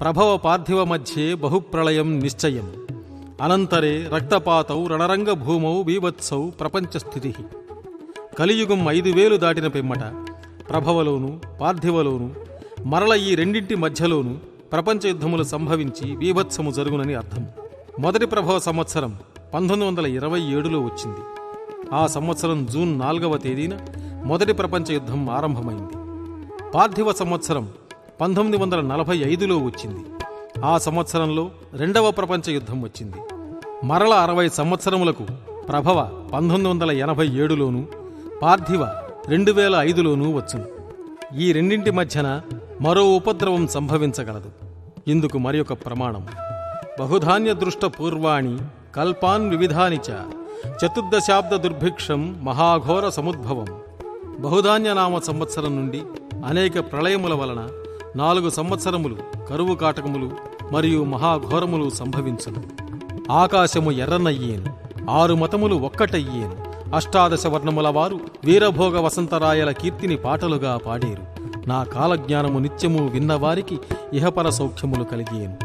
ప్రభవ పార్థివ మధ్యే బహుప్రళయం నిశ్చయం అనంతరే రక్తపాతౌ రణరంగ భూమౌ బీభత్సౌ ప్రపంచస్థితి. కలియుగం 5000 దాటిన పిమ్మట ప్రభవలోను పార్థివలోను మరల ఈ రెండింటి మధ్యలోనూ ప్రపంచ యుద్ధములు సంభవించి బీభత్సము జరుగునని అర్థం. మొదటి ప్రభవ సంవత్సరం 1927లో వచ్చింది. ఆ సంవత్సరం జూన్ 4వ తేదీన మొదటి ప్రపంచ యుద్ధం ఆరంభమైంది. పార్థివ సంవత్సరం 1945లో వచ్చింది. ఆ సంవత్సరంలో రెండవ ప్రపంచ యుద్ధం వచ్చింది. మరల 60 సంవత్సరములకు ప్రభవ 1987లోను పార్థివ 2005లోనూ వచ్చును. ఈ రెండింటి మధ్యన మరో ఉపద్రవం సంభవించగలదు. ఇందుకు మరి ఒక ప్రమాణం. బహుధాన్య దృష్ట పూర్వాణి కల్పాన్ వివిధాని చ చతుర్దశాబ్ద దుర్భిక్షం మహాఘోర సముద్భవం. బహుధాన్యనామ సంవత్సరం నుండి అనేక ప్రళయముల వలన 4 సంవత్సరములు కరువు కాటకములు మరియు మహాఘోరములు సంభవించును. ఆకాశము ఎర్రనయ్యేను, 6 మతములు ఒక్కటయ్యేను, 18 వర్ణముల వారు వీరభోగ వసంతరాయల కీర్తిని పాటలుగా పాడేరు. నా కాలజ్ఞానము నిత్యము విన్నవారికి ఇహపర సౌఖ్యములు కలిగేను.